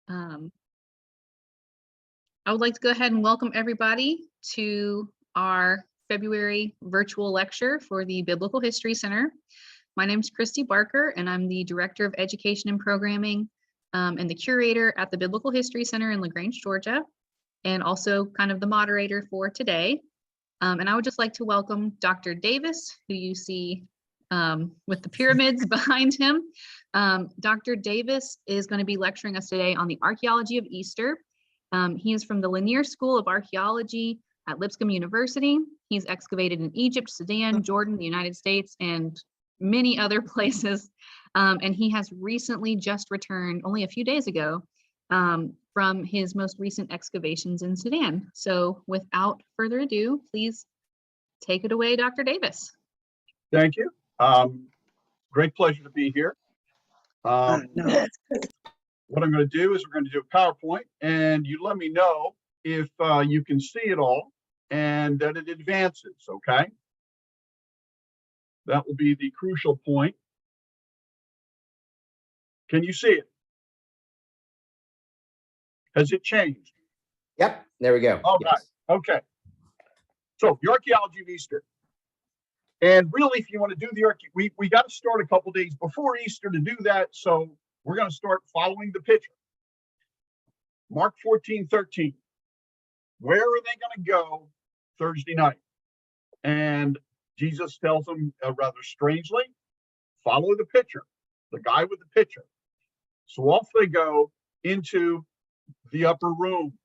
Um, I would like to go ahead and welcome everybody to our February virtual lecture for the Biblical History Center. My name is Christy Barker, and I'm the Director of Education and Programming and the curator at the Biblical History Center in LaGrange, Georgia, and also kind of the moderator for today. And I would just like to welcome Dr. Davis, who you see with the pyramids behind him. Dr. Davis is going to be lecturing us today on the archaeology of Easter. He is from the Lanier School of Archaeology at Lipscomb University. He's excavated in Egypt, Sudan, Jordan, the United States, and many other places. And he has recently just returned, only a few days ago, from his most recent excavations in Sudan. So without further ado, please take it away, Dr. Davis. Thank you. Great pleasure to be here. What I'm going to do is we're going to do a PowerPoint, and you let me know if you can see it all and that it advances, okay? That will be the crucial point. Can you see it? Has it changed? Yep, there we go. All right, okay. So the archaeology of Easter. And really, if you want to do the we got to start a couple days before Easter to do that. So we're going to start following the picture. Mark 14:13. Where are they going to go Thursday night? And Jesus tells them rather strangely, follow the picture, the guy with the picture. So off they go into the upper room.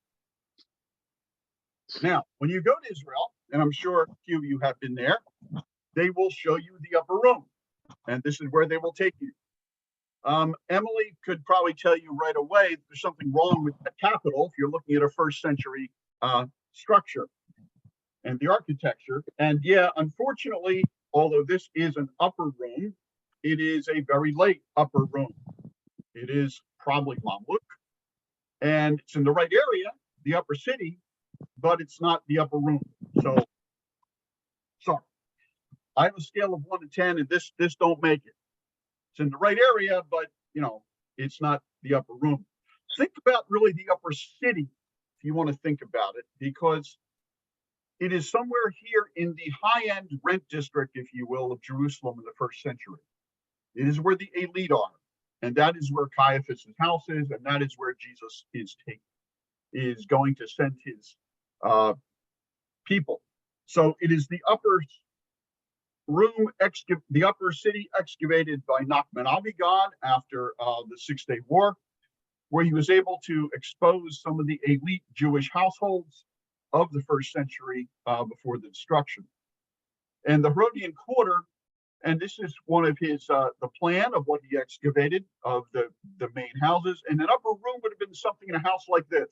Now, when you go to Israel, and I'm sure a few of you have been there, they will show you the upper room, and this is where they will take you. Emily could probably tell you right away there's something wrong with the Capitol if you're looking at a first century structure and the architecture. And yeah, unfortunately, although this is an upper room, it is a very late upper room. It is probably Mamluk, and it's in the right area, the upper city, but it's not the upper room. So, sorry. I have a scale of 1 to 10, and this don't make it. It's in the right area, but you know, it's not the upper room. Think about really the upper city, if you want to think about it, because it is somewhere here in the high-end rent district, if you will, of Jerusalem in the first century. It is where the elite are, and that is where Caiaphas' house is, and that is where Jesus is going to send his people. So it is the upper room, the upper city excavated by Nachmanavigan after the 6-Day War, where he was able to expose some of the elite Jewish households of the first century before the destruction. And the Herodian quarter, and this is one of his the plan of what he excavated of the main houses. And an upper room would have been something in a house like this,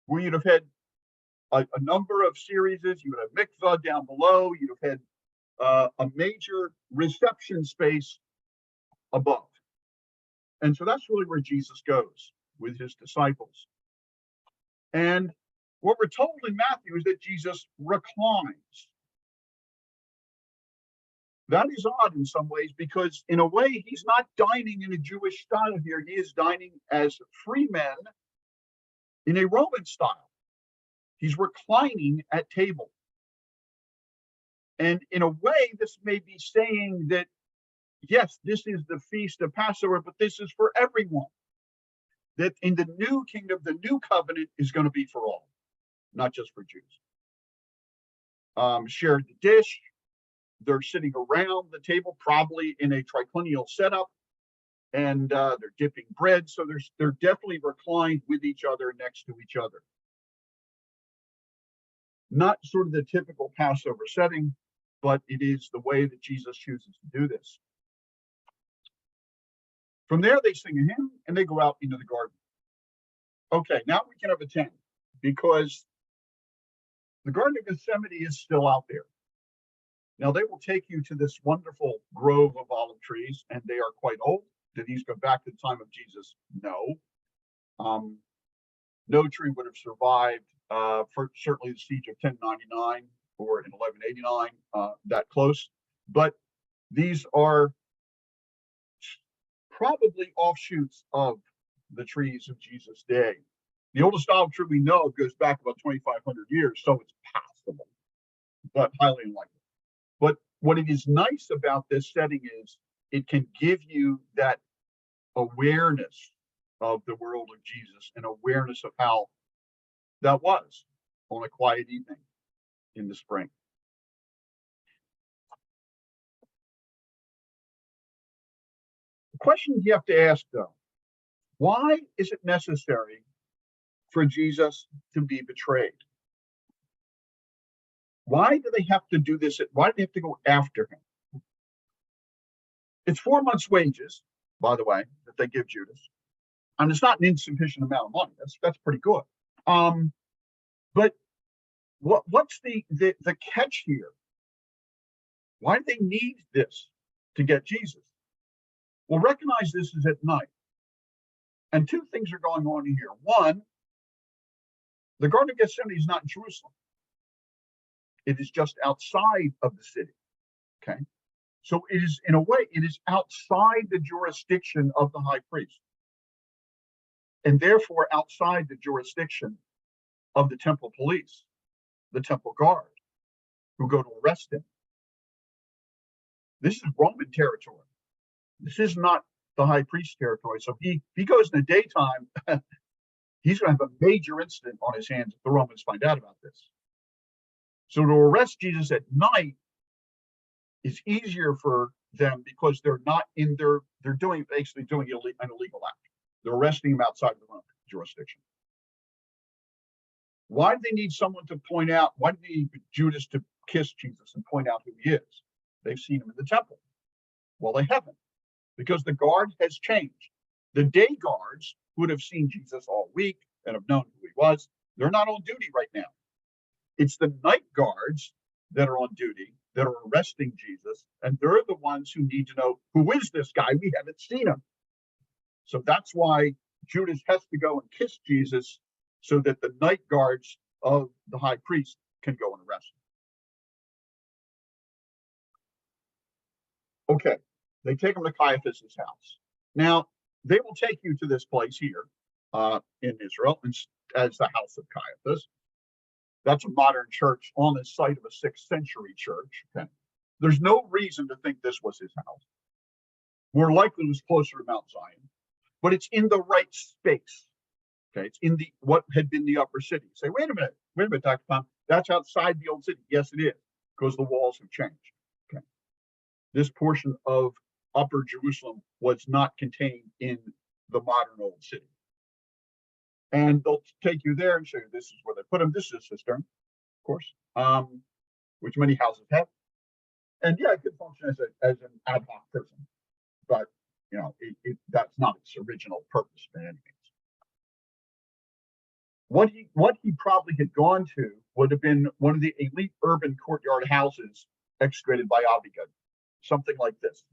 where you'd have had a number of series. You would have mikvah down below. You'd have had a major reception space above. And so that's really where Jesus goes with his disciples. And what we're told in Matthew is that Jesus reclines. That is odd in some ways, because in a way, he's not dining in a Jewish style here. He is dining as free men in a Roman style. He's reclining at table. And in a way, this may be saying that, yes, this is the feast of Passover, but this is for everyone. That in the new kingdom, the new covenant is going to be for all, not just for Jews. Shared the dish. They're sitting around the table, probably in a triclinial setup, and they're dipping bread. So they're definitely reclined with each other, next to each other. Not sort of the typical Passover setting, but it is the way that Jesus chooses to do this. From there, they sing a hymn and they go out into the garden. Okay, now we can have a 10, because the Garden of Gethsemane is still out there. Now, they will take you to this wonderful grove of olive trees, and they are quite old. Did these go back to the time of Jesus? No. No tree would have survived for certainly the siege of 1099 or in 1189, that close. But these are probably offshoots of the trees of Jesus' day. The oldest olive tree we know goes back about 2,500 years, so it's possible, but highly unlikely. But what it is nice about this setting is it can give you that awareness of the world of Jesus and awareness of how that was on a quiet evening in the spring. The question you have to ask, though, why is it necessary for Jesus to be betrayed? Why do they have to do this? Why do they have to go after him? It's 4 months' wages, by the way, that they give Judas. And it's not an insufficient amount of money. That's pretty good. But what's the catch here? Why do they need this to get Jesus? Well, recognize this is at night. And two things are going on here. One, the Garden of Gethsemane is not in Jerusalem. It is just outside of the city. Okay. So it is, in a way, it is outside the jurisdiction of the high priest. And therefore outside the jurisdiction of the temple police, the temple guard, who go to arrest him. This is Roman territory. This is not the high priest territory. So if he goes in the daytime, he's going to have a major incident on his hands if the Romans find out about this. So to arrest Jesus at night is easier for them because they're not in their, they're basically doing an illegal act. They're arresting him outside the Roman jurisdiction. Why do they need someone to point out? Why do they need Judas to kiss Jesus and point out who he is? They've seen him in the temple. Well, they haven't, because the guard has changed. The day guards would have seen Jesus all week and have known who he was. They're not on duty right now. It's the night guards that are on duty that are arresting Jesus, and they're the ones who need to know, who is this guy? We haven't seen him. So that's why Judas has to go and kiss Jesus so that the night guards of the high priest can go and arrest him. Okay, they take him to Caiaphas's house. Now, they will take you to this place here in Israel as the house of Caiaphas. That's a modern church on the site of a 6th century church. Okay. There's no reason to think this was his house. More likely it was closer to Mount Zion, but it's in the right space. Okay, it's in what had been the upper city. You say, wait a minute, Dr. Tom, that's outside the old city. Yes, it is, because the walls have changed. Okay, this portion of Upper Jerusalem was not contained in the modern old city. And they'll take you there and show you this is where they put him. This is a cistern, of course, which many houses have. And yeah, it could function as an ad hoc prison, but you know, that's not its original purpose by any means. What he probably had gone to would have been one of the elite urban courtyard houses excavated by Abigail, something like this.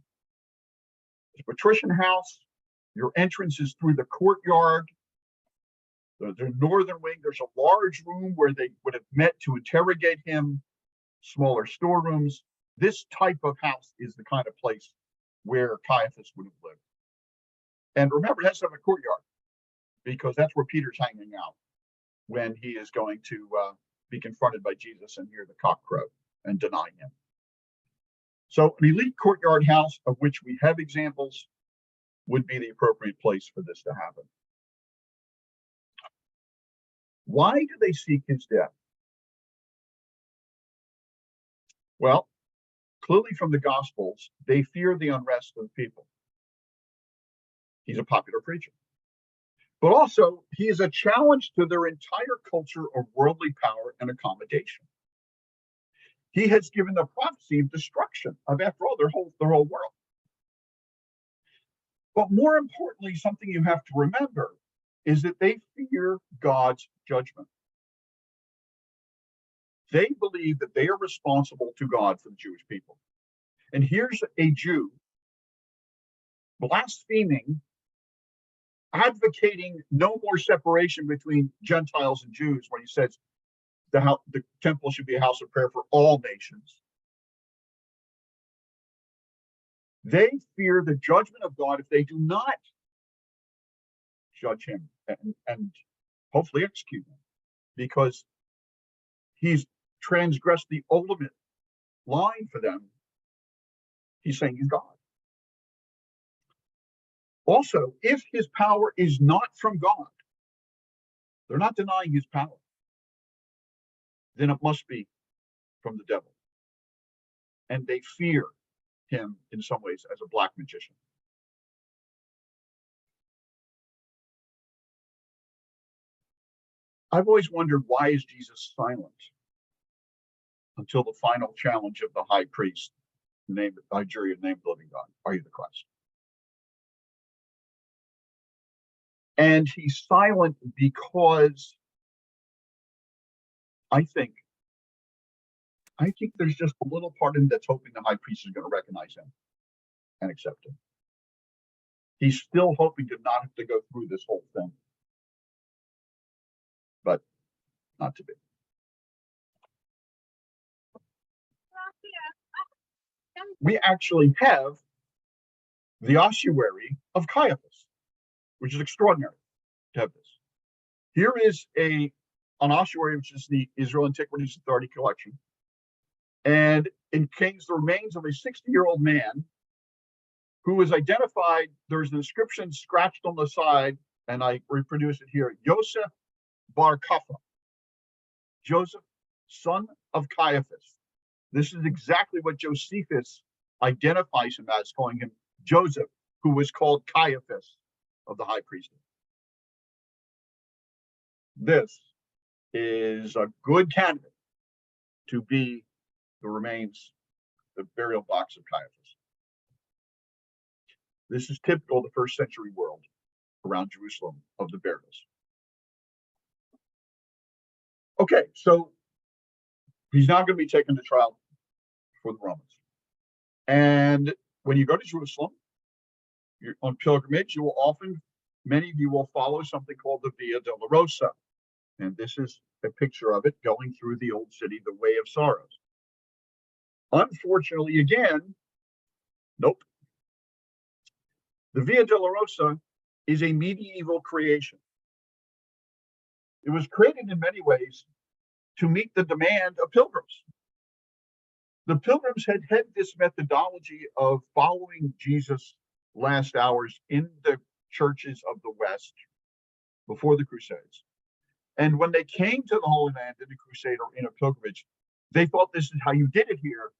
It's a patrician house. Your entrance is through the courtyard. The northern wing, there's a large room where they would have met to interrogate him, smaller storerooms. This type of house is the kind of place where Caiaphas would have lived. And remember, it has to have a courtyard because that's where Peter's hanging out when he is going to be confronted by Jesus and hear the cock crow and deny him. So an elite courtyard house, of which we have examples, would be the appropriate place for this to happen. Why do they seek his death? Well, clearly from the Gospels, they fear the unrest of the people. He's a popular preacher. But also, he is a challenge to their entire culture of worldly power and accommodation. He has given the prophecy of destruction of, after all, their whole world. But more importantly, something you have to remember is that they fear God's judgment. They believe that they are responsible to God for the Jewish people. And here's a Jew blaspheming, advocating no more separation between Gentiles and Jews when he says the temple should be a house of prayer for all nations. They fear the judgment of God if they do not judge him and hopefully execute him, because he's transgressed the ultimate line for them. He's saying he's God. Also, if his power is not from God, they're not denying his power, then it must be from the devil. And they fear him in some ways as a black magician. I've always wondered, why is Jesus silent until the final challenge of the high priest, named Nigeria, named living God? Are you the Christ? And he's silent because I think there's just a little part of him that's hoping the high priest is going to recognize him and accept him. He's still hoping to not have to go through this whole thing, but not to be. We actually have the ossuary of Caiaphas, which is extraordinary to have this. Here is an ossuary, which is the Israel Antiquities Authority collection. And it contains the remains of a 60-year-old man who was identified. There's an inscription scratched on the side, and I reproduce it here: Yosef Bar Kapha, Joseph, son of Caiaphas. This is exactly what Josephus identifies him as, calling him Joseph, who was called Caiaphas of the high priesthood. This is a good candidate to be the remains, the burial box of Caiaphas. This is typical of the first century world around Jerusalem of the burials. Okay, so he's now going to be taken to trial for the Romans. And when you go to Jerusalem, you're on pilgrimage, you will often, many of you will follow something called the Via Dolorosa. And this is a picture of it going through the old city, the Way of Sorrows. Unfortunately, again, nope. The Via Dolorosa is a medieval creation. It was created in many ways to meet the demand of pilgrims. The pilgrims had this methodology of following Jesus' last hours in the churches of the West before the Crusades. And when they came to the Holy Land in a crusade or in a pilgrimage, they thought this is how you did it here.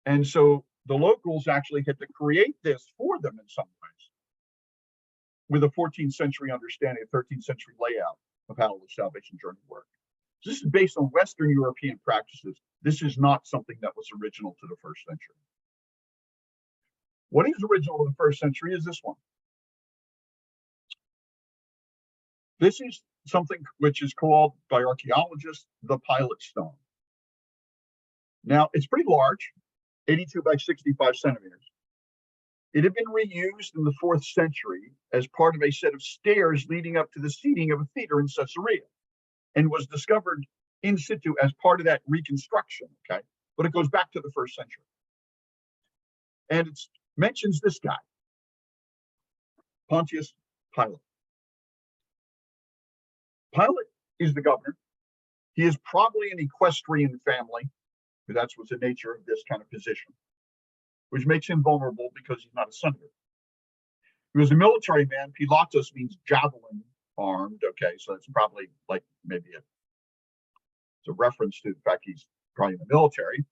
And so the locals actually had to create this for them in some ways, with a 14th century understanding, a 13th century layout of how the salvation journey worked. So this is based on Western European practices. This is not something that was original to the first century. What is original to the first century is this one. This is something which is called by archaeologists the Pilate Stone. Now, it's pretty large, 82 by 65 centimeters. It had been reused in the 4th century as part of a set of stairs leading up to the seating of a theater in Caesarea, and was discovered in situ as part of that reconstruction, okay? But it goes back to the 1st century. And it mentions this guy, Pontius Pilate. Pilate is the governor. He is probably an equestrian family, because that's what's the nature of this kind of position, which makes him vulnerable because he's not a senator. He was a military man. Pilatus means javelin armed. Okay, so it's probably like maybe it's a reference to the fact he's probably in the military.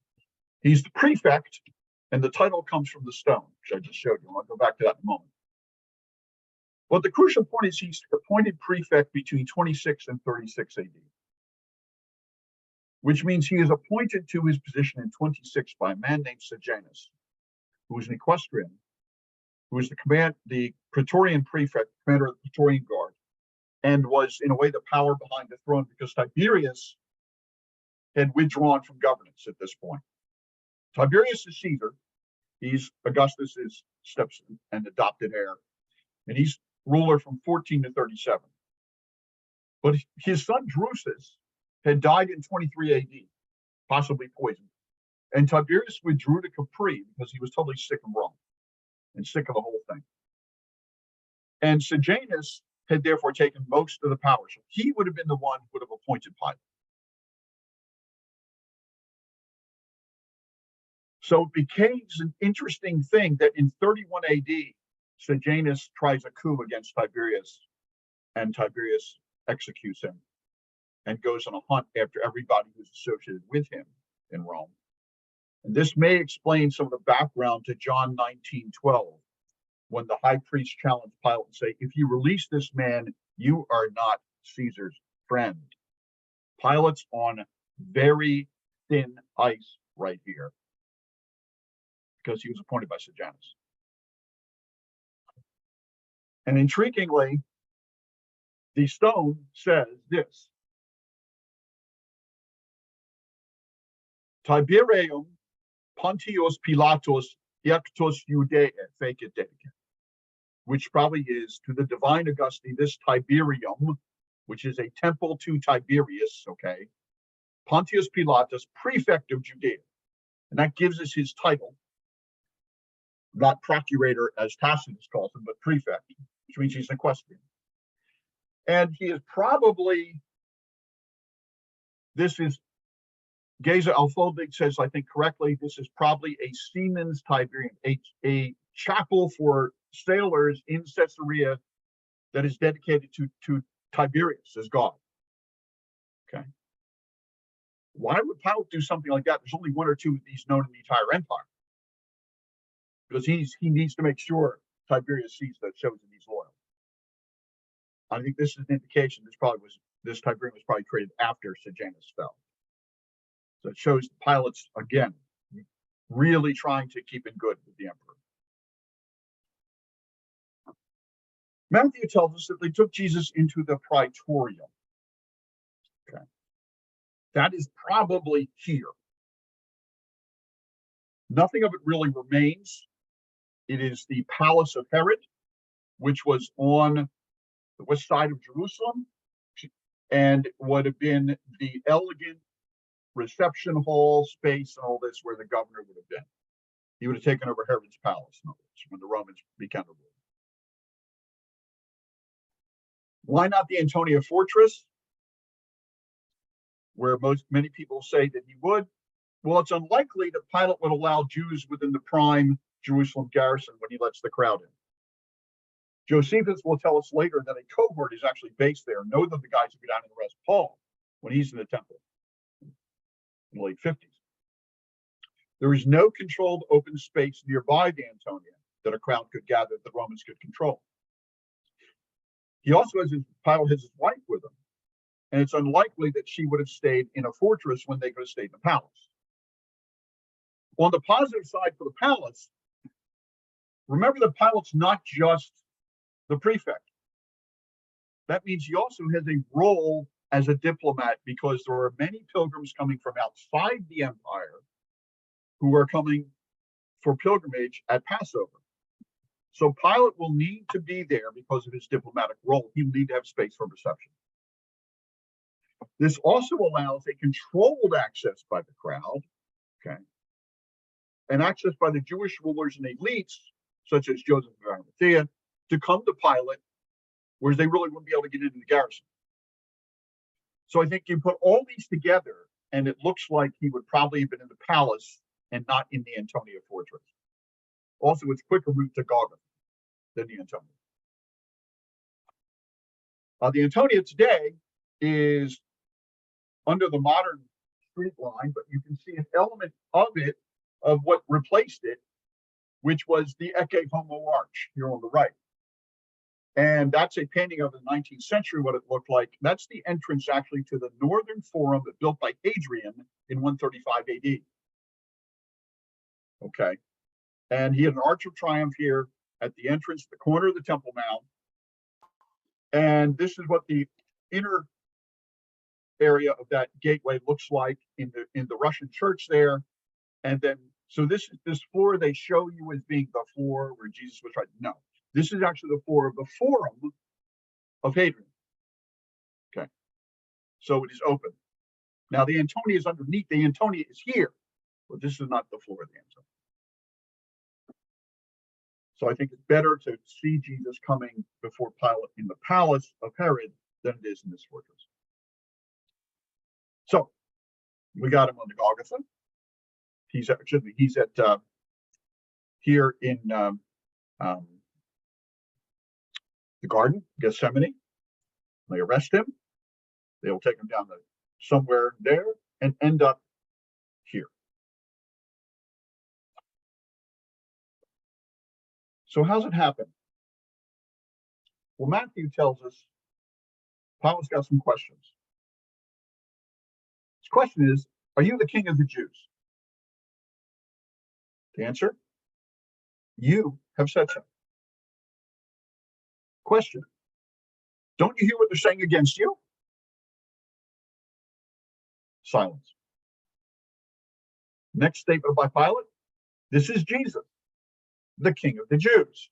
He's the prefect, and the title comes from the stone, which I just showed you. I'll go back to that in a moment. But the crucial point is he's appointed prefect between 26 and 36 AD, which means he is appointed to his position in 26 by a man named Sejanus, who was an equestrian, who was the Praetorian prefect, commander of the Praetorian Guard, and was in a way the power behind the throne because Tiberius had withdrawn from governance at this point. Tiberius is Caesar. He's Augustus's stepson and adopted heir, and he's ruler from 14 to 37. But his son Drusus had died in 23 AD, possibly poisoned. And Tiberius withdrew to Capri because he was totally sick of Rome and sick of the whole thing. And Sejanus had therefore taken most of the power. So he would have been the one who would have appointed Pilate. So it becomes an interesting thing that in 31 AD, Sejanus tries a coup against Tiberius, and Tiberius executes him and goes on a hunt after everybody who's associated with him in Rome. And this may explain some of the background to John 19:12, when the high priest challenged Pilate and say, if you release this man, you are not Caesar's friend. Pilate's on very thin ice right here, because he was appointed by Sejanus. And intriguingly, the stone says this: Tiberium Pontius Pilatus Iactus Judae fecit dedicant, which probably is to the divine Augustine, this Tiberium, which is a temple to Tiberius, okay, Pontius Pilatus, prefect of Judea. And that gives us his title, not procurator as Tacitus calls him, but prefect, which means he's an equestrian. And he is probably, this is, Geza Alfoldig says, I think correctly, this is probably a seaman's Tiberium, a chapel for sailors in Caesarea that is dedicated to Tiberius as God. Okay. Why would Pilate do something like that? There's only one or two of these known in the entire empire, because he needs to make sure Tiberius sees that, shows that he's loyal. I think this is an indication this Tiberium was probably created after Sejanus fell. So it shows Pilate's, again, really trying to keep in good with the emperor. Matthew tells us that they took Jesus into the praetorium. Okay. That is probably here. Nothing of it really remains. It is the palace of Herod, which was on the west side of Jerusalem, and would have been the elegant reception hall space and all this where the governor would have been. He would have taken over Herod's palace, in other words, when the Romans began to rule. Why not the Antonia fortress, where many people say that he would? Well, it's unlikely that Pilate would allow Jews within the prime Jerusalem garrison when he lets the crowd in. Josephus will tell us later that a cohort is actually based there. Know that the guys who go down and arrest Paul when he's in the temple in the late 50s. There is no controlled open space nearby the Antonia that a crowd could gather that the Romans could control. He also has Pilate has his wife with him, and it's unlikely that she would have stayed in a fortress when they could have stayed in the palace. On the positive side for the palace, remember that Pilate's not just the prefect. That means he also has a role as a diplomat, because there are many pilgrims coming from outside the empire who are coming for pilgrimage at Passover. So Pilate will need to be there because of his diplomatic role. He will need to have space for reception. This also allows a controlled access by the crowd, okay, and access by the Jewish rulers and elites, such as Joseph of Arimathea, to come to Pilate, whereas they really wouldn't be able to get into the garrison. So I think you put all these together, and it looks like he would probably have been in the palace and not in the Antonia fortress. Also, it's quicker route to Golgotha than the Antonia. The Antonia today is under the modern street line, but you can see an element of it, of what replaced it, which was the Ecce Homo arch here on the right. And that's a painting of the 19th century, what it looked like. That's the entrance actually to the northern forum built by Hadrian in 135 AD. Okay. And he had an Arch of Triumph here at the entrance, the corner of the Temple Mount. And this is what the inner area of that gateway looks like in the Russian church there. And then, so this floor they show you as being the floor where Jesus was right. No, this is actually the floor of the forum of Hadrian. Okay. So it is open. Now the Antonia is underneath. The Antonia is here, but this is not the floor of the Antonia. So I think it's better to see Jesus coming before Pilate in the palace of Herod than it is in this fortress. So we got him on the Golgotha. He's at here in the garden, Gethsemane. They arrest him. They will take him down to somewhere there and end up here. So how's it happen? Well, Matthew tells us Pilate's got some questions. His question is, are you the king of the Jews? The answer, you have said so. Question, don't you hear what they're saying against you? Silence. Next statement by Pilate, this is Jesus, the king of the Jews.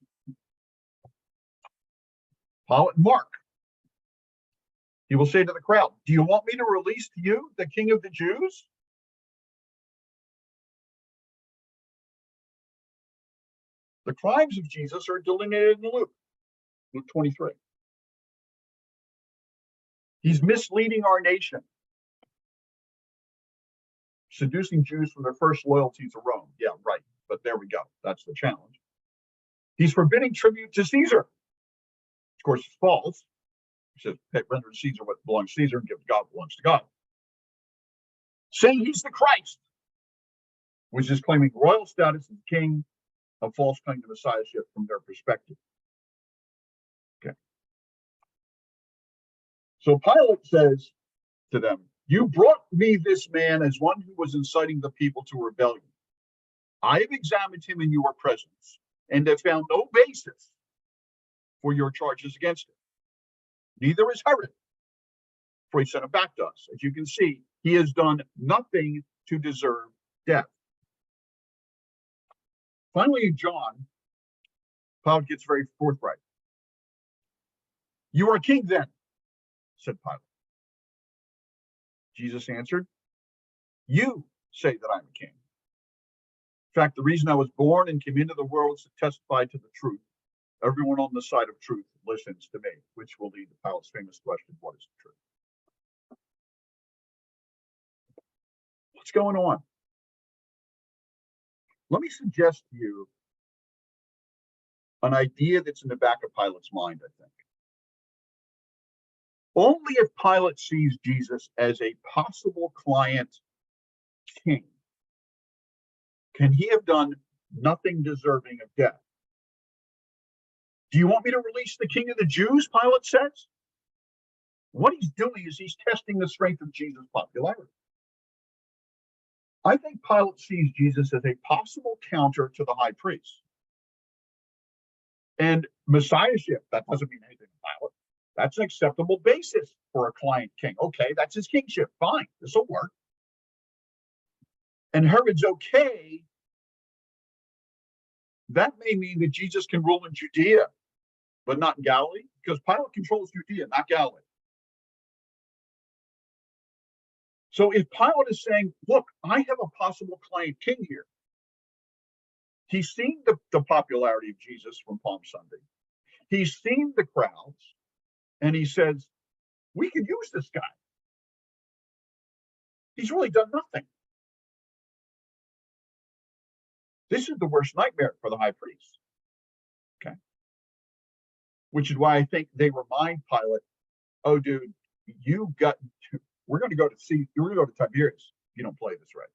Pilate Mark, he will say to the crowd, do you want me to release to you the king of the Jews? The crimes of Jesus are delineated in Luke 23. He's misleading our nation, seducing Jews from their first loyalty to Rome. Yeah, right. But there we go. That's the challenge. He's forbidding tribute to Caesar. Of course, it's false. He says, hey, render to Caesar what belongs to Caesar and give to God what belongs to God. Saying he's the Christ, which is claiming royal status as king, a false claim to messiahship from their perspective. Okay. So Pilate says to them, you brought me this man as one who was inciting the people to rebellion. I have examined him in your presence and have found no basis for your charges against him. Neither is Herod, for he sent him back to us. As you can see, he has done nothing to deserve death. Finally, in John, Pilate gets very forthright. You are king then, said Pilate. Jesus answered, you say that I'm a king. In fact, the reason I was born and came into the world is to testify to the truth. Everyone on the side of truth listens to me, which will lead to Pilate's famous question, what is the truth? What's going on? Let me suggest to you an idea that's in the back of Pilate's mind, I think. Only if Pilate sees Jesus as a possible client king can he have done nothing deserving of death. Do you want me to release the king of the Jews? Pilate says. What he's doing is he's testing the strength of Jesus' popularity. I think Pilate sees Jesus as a possible counter to the high priest. And messiahship, that doesn't mean anything to Pilate. That's an acceptable basis for a client king. Okay, that's his kingship. Fine, this will work. And Herod's okay. That may mean that Jesus can rule in Judea, but not in Galilee, because Pilate controls Judea, not Galilee. So if Pilate is saying, look, I have a possible client king here. He's seen the popularity of Jesus from Palm Sunday. He's seen the crowds, and he says, we could use this guy. He's really done nothing. This is the worst nightmare for the high priest. Okay. Which is why I think they remind Pilate, oh, dude, we're going to go to Tiberias if you don't play this right.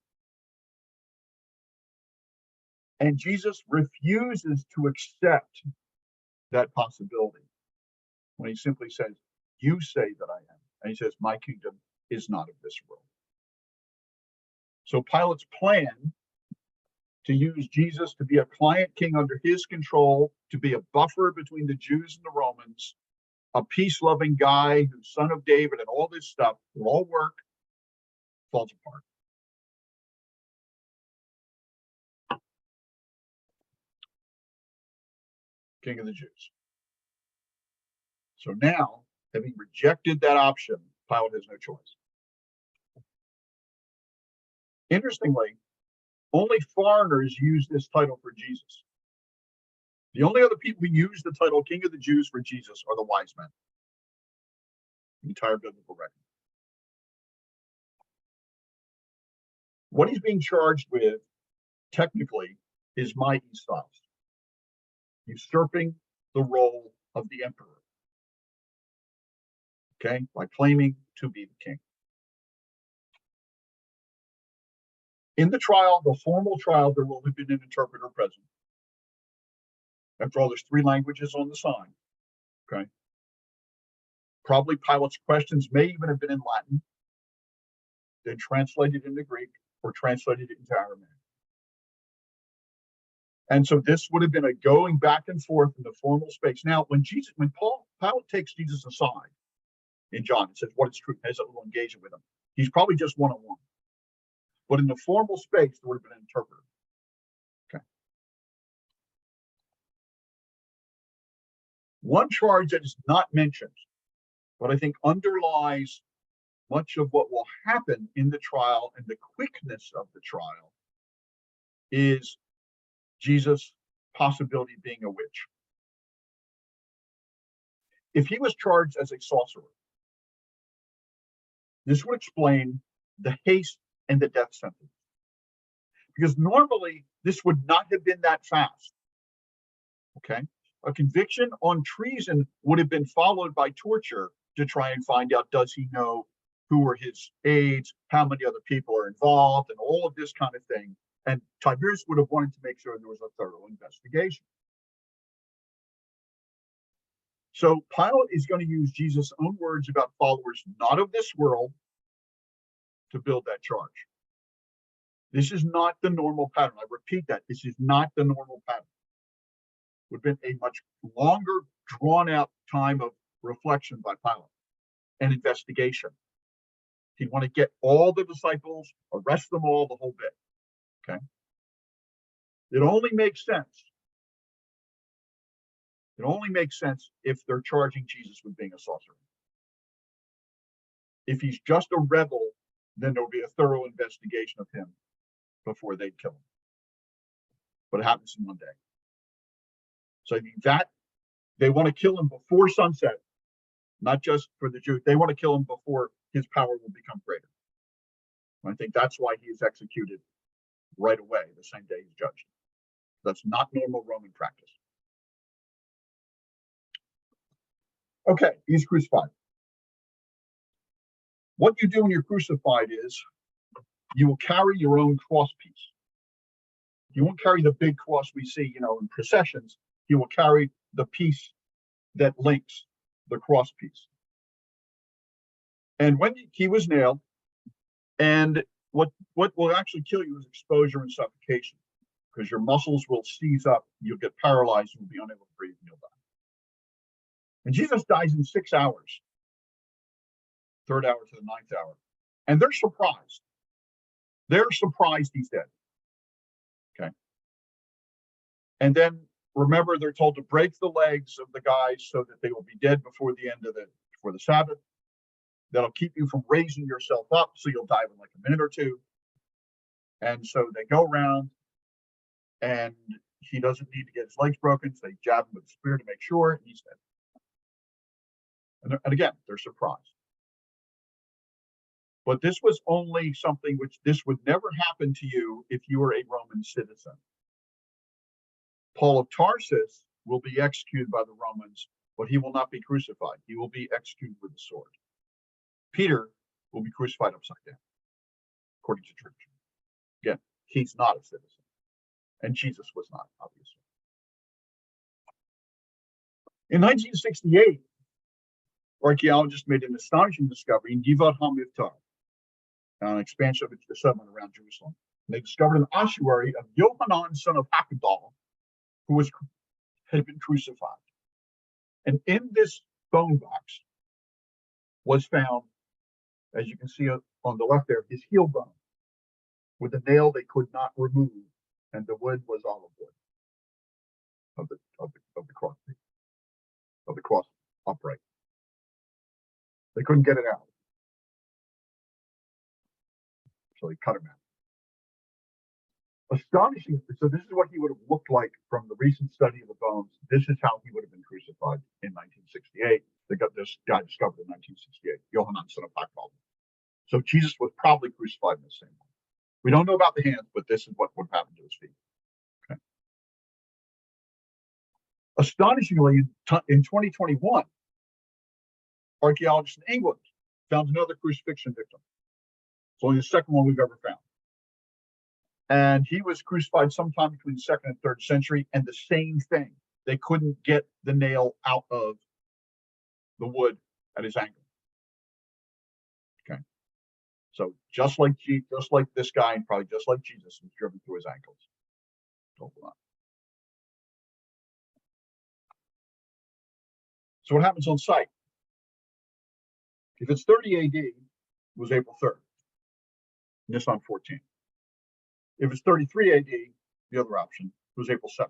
And Jesus refuses to accept that possibility when he simply says, you say that I am. And he says, my kingdom is not of this world. So Pilate's plan to use Jesus to be a client king under his control, to be a buffer between the Jews and the Romans, a peace-loving guy who's son of David and all this stuff, will all work, falls apart. King of the Jews. So now, having rejected that option, Pilate has no choice. Interestingly, only foreigners use this title for Jesus. The only other people who use the title King of the Jews for Jesus are the wise men. The entire biblical record. What he's being charged with, technically, is mighty styles, usurping the role of the emperor. Okay, by claiming to be the king. In the trial, the formal trial, there will have been an interpreter present. After all, there's 3 languages on the sign. Okay. Probably Pilate's questions may even have been in Latin, then translated into Greek or translated into Aramaic. And so this would have been a going back and forth in the formal space. Now, when Pilate takes Jesus aside in John and says, "What is truth?" has a little engagement with him, he's probably just one-on-one. But in the formal space, there would have been an interpreter. Okay. One charge that is not mentioned, but I think underlies much of what will happen in the trial and the quickness of the trial, is Jesus' possibility of being a witch. If he was charged as a sorcerer, this would explain the haste and the death sentence. Because normally this would not have been that fast. Okay? A conviction on treason would have been followed by torture to try and find out, does he know who were his aides, how many other people are involved, and all of this kind of thing. And Tiberius would have wanted to make sure there was a thorough investigation. So Pilate is going to use Jesus' own words about followers not of this world to build that charge. This is not the normal pattern. I repeat that. This is not the normal pattern. It would have been a much longer, drawn-out time of reflection by Pilate and investigation. He'd want to get all the disciples, arrest them all, the whole bit. Okay? It only makes sense. It only makes sense if they're charging Jesus with being a sorcerer. If he's just a rebel, then there'll be a thorough investigation of him before they'd kill him. But it happens in one day. So I think that they want to kill him before sunset, not just for the Jews. They want to kill him before his power will become greater. And I think that's why he is executed right away, the same day he's judged. That's not normal Roman practice. Okay, he's crucified. What you do when you're crucified is you will carry your own cross piece. You won't carry the big cross we see, in processions. You will carry the piece that links the cross piece. And when he was nailed, and what will actually kill you is exposure and suffocation, because your muscles will seize up, you'll get paralyzed, you'll be unable to breathe, and you'll die. And Jesus dies in 6 hours, 3rd hour to the 9th hour. And they're surprised. They're surprised he's dead. Okay. And then remember, they're told to break the legs of the guys so that they will be dead before the Sabbath. That'll keep you from raising yourself up, so you'll die in like a minute or two. And so they go around, and he doesn't need to get his legs broken, so they jab him with a spear to make sure, and he's dead. And again, they're surprised. But this was only something which this would never happen to you if you were a Roman citizen. Paul of Tarsus will be executed by the Romans, but he will not be crucified. He will be executed with the sword. Peter will be crucified upside down, according to tradition. Again, he's not a citizen, and Jesus was not, obviously. In 1968, archaeologists made an astonishing discovery in Givat HaMivtar, an expansion of the settlement around Jerusalem. And they discovered an ossuary of Yohanan, son of Hakadal, who had been crucified. And in this bone box was found, as you can see on the left there, his heel bone with a nail they could not remove, and the wood was olive wood of the cross piece, of the cross upright. They couldn't get it out, so they cut him out. Astonishing. So this is what he would have looked like from the recent study of the bones. This is how he would have been crucified in 1968. This guy discovered in 1968, Johann son of Pachal. So Jesus was probably crucified in the same way. We don't know about the hands, but this is what would happen to his feet. Okay. Astonishingly, in 2021, archaeologists in England found another crucifixion victim. It's only the second one we've ever found. And he was crucified sometime between the 2nd and 3rd century, and the same thing. They couldn't get the nail out of the wood at his ankle. Okay. So just like this guy, and probably just like Jesus, was driven through his ankles. Hold on. So what happens on site? If it's 30 AD, it was April 3rd, Nisan 14. If it's 33 AD, the other option, was April 7th.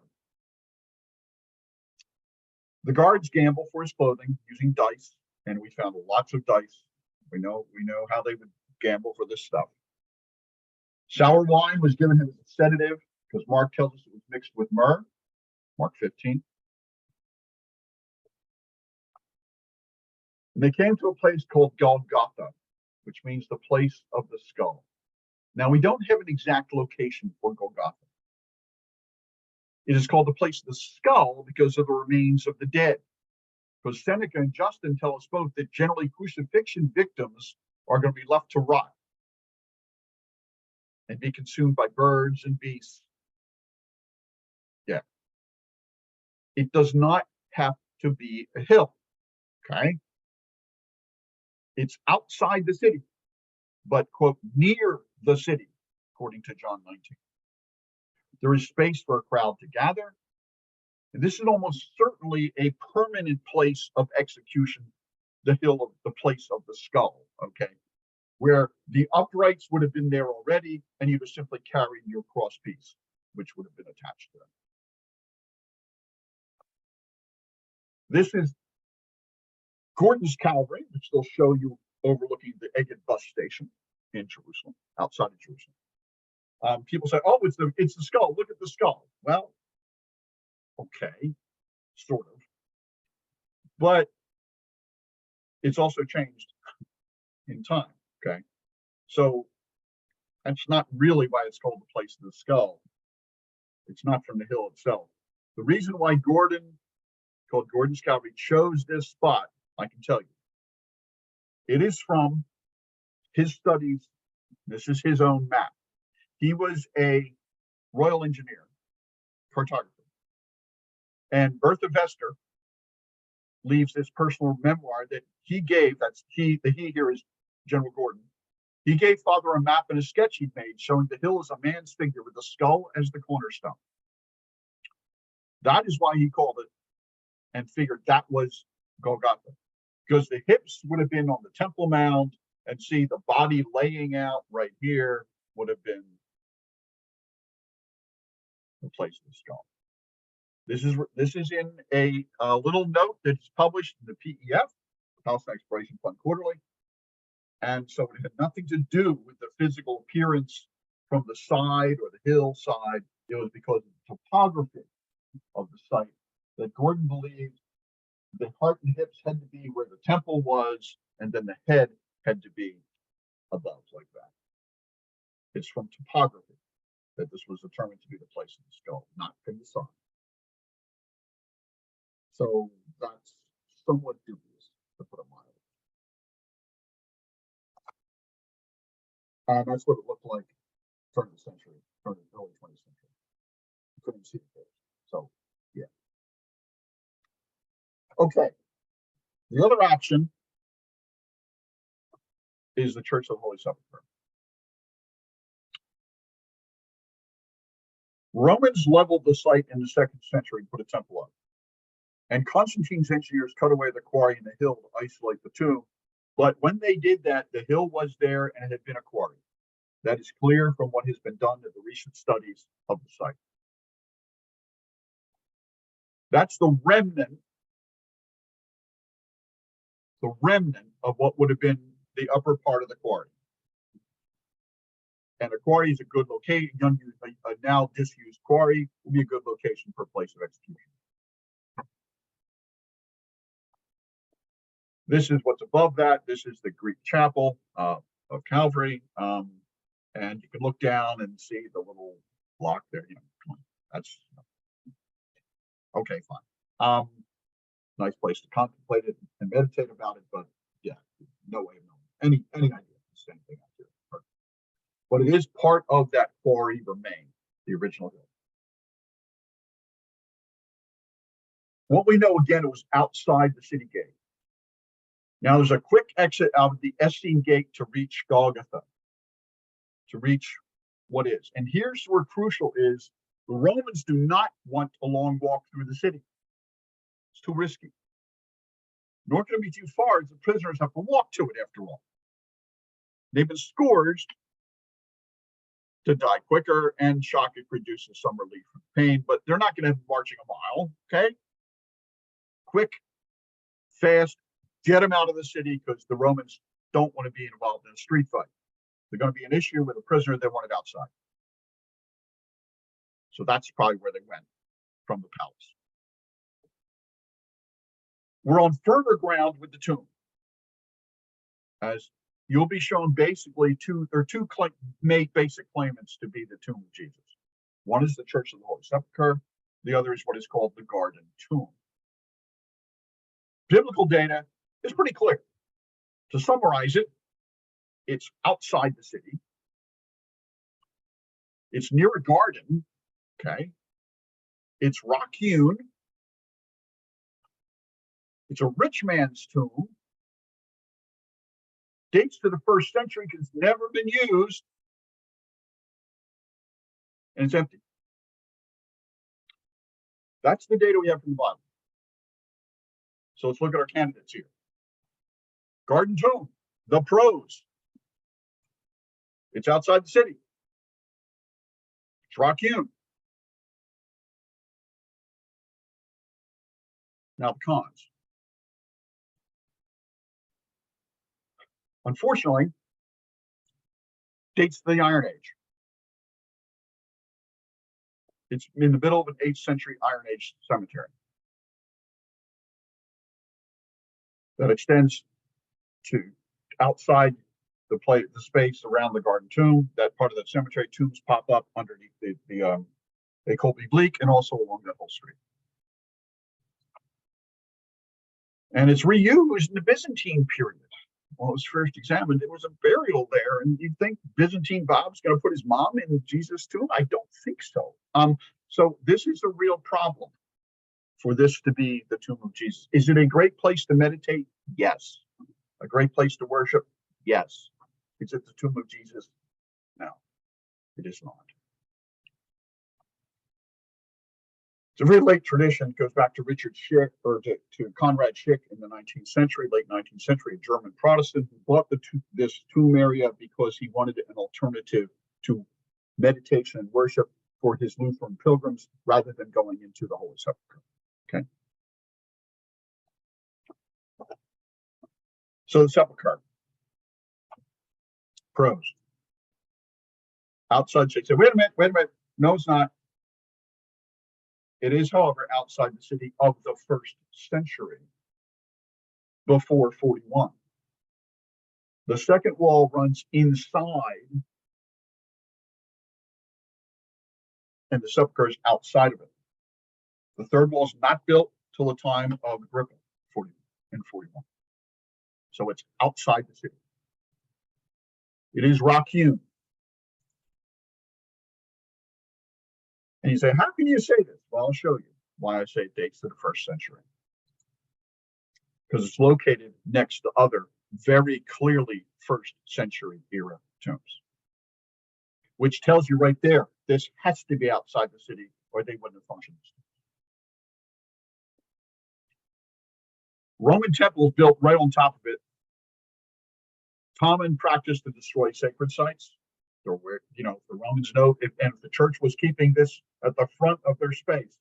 The guards gamble for his clothing using dice, and we found lots of dice. We know how they would gamble for this stuff. Sour wine was given him as a sedative because Mark tells us it was mixed with myrrh, Mark 15. And they came to a place called Golgotha, which means the place of the skull. Now, we don't have an exact location for Golgotha. It is called the place of the skull because of the remains of the dead. Because Seneca and Justin tell us both that generally crucifixion victims are going to be left to rot and be consumed by birds and beasts. Yeah. It does not have to be a hill, okay? It's outside the city, but, quote, near the city, according to John 19. There is space for a crowd to gather. And this is almost certainly a permanent place of execution, the hill of the place of the skull, okay, where the uprights would have been there already, and you would simply carry your cross piece, which would have been attached to them. This is Gordon's Calvary, which they'll show you overlooking the Egged bus station in Jerusalem, outside of Jerusalem. People say, "Oh, it's the skull. Look at the skull." Well, okay, sort of, but it's also changed in time. Okay, so that's not really why it's called the place of the skull. It's not from the hill itself. The reason why Gordon, called Gordon's Calvary, chose this spot, I can tell you. It is from his studies. This is his own map. He was a royal engineer, cartographer. And Bertha Vester leaves this personal memoir that he gave, the he here is General Gordon. He gave Father a map and a sketch he'd made showing the hill as a man's figure with the skull as the cornerstone. That is why he called it and figured that was Golgotha, because the hips would have been on the Temple Mount, and see the body laying out right here would have been the place of the skull. This is in a little note that's published in the PEF, Palestine Exploration Fund Quarterly, and so it had nothing to do with the physical appearance from the side or the hillside. It was because of the topography of the site that Gordon believed the heart and hips had to be where the temple was, and then the head had to be above like that. It's from topography that this was determined to be the place of the skull, not from the side. So that's somewhat dubious, to put it mildly. And that's what it looked like turn of the century, turn of the early 20th century. You couldn't see the face. So, yeah. Okay. The other option is the Church of the Holy Sepulchre. Romans leveled the site in the 2nd century and put a temple up. And Constantine's engineers cut away the quarry in the hill to isolate the tomb. But when they did that, the hill was there and it had been a quarry. That is clear from what has been done in the recent studies of the site. That's the remnant of what would have been the upper part of the quarry. And a quarry is a good location. A now disused quarry will be a good location for a place of execution. This is what's above that. This is the Greek chapel of Calvary. And you can look down and see the little block there. You know, that's okay, fine. Nice place to contemplate it and meditate about it, but yeah, no way of knowing any idea of the same thing out here. But it is part of that quarry remain, the original hill. What we know, again, it was outside the city gate. Now there's a quick exit out of the Essene gate to reach Golgotha, to reach what is. And here's where crucial is, the Romans do not want a long walk through the city. It's too risky. Nor can it be too far, as the prisoners have to walk to it after all. They've been scourged to die quicker, and shock it produces some relief from pain, but they're not going to be marching a mile, okay? Quick, fast, get them out of the city, because the Romans don't want to be involved in a street fight. They're going to be an issue with a prisoner, they want it outside. So that's probably where they went from the palace. We're on firmer ground with the tomb, as you'll be shown basically two basic claimants to be the tomb of Jesus. One is the Church of the Holy Sepulchre. The other is what is called the Garden Tomb. Biblical data is pretty clear. To summarize it, it's outside the city. It's near a garden, okay? It's rock hewn. It's a rich man's tomb. Dates to the 1st century because it's never been used. And it's empty. That's the data we have from the Bible. So let's look at our candidates here. Garden Tomb, the pros. It's outside the city. It's rock hewn. Now the cons. Unfortunately, dates to the Iron Age. It's in the middle of an 8th century Iron Age cemetery that extends to outside the space around the Garden Tomb. That part of the cemetery, tombs pop up underneath they Colby Bleak, and also along that whole street. And it's reused in the Byzantine period. When it was first examined, there was a burial there, and you'd think Byzantine Bob's going to put his mom in Jesus' tomb? I don't think so. So this is a real problem for this to be the tomb of Jesus. Is it a great place to meditate? Yes. A great place to worship? Yes. Is it the tomb of Jesus? No, it is not. It's a very late tradition. It goes back to Richard Schick, or to Conrad Schick in the 19th century, late 19th century, a German Protestant who bought this tomb area because he wanted an alternative to meditation and worship for his Lutheran pilgrims rather than going into the Holy Sepulchre. Okay. So the sepulchre. Pros. Outside, say, wait a minute. No, it's not. It is, however, outside the city of the 1st century, before 41. The second wall runs inside, and the sepulchre is outside of it. The third wall is not built till the time of Agrippa, 41. So it's outside the city. It is rock hewn. And you say, how can you say this? Well, I'll show you why I say it dates to the 1st century. Because it's located next to other very clearly 1st century era tombs. Which tells you right there, this has to be outside the city or they wouldn't have functioned. Roman temples built right on top of it. Common practice to destroy sacred sites. Or where, the Romans know if the church was keeping this at the front of their space.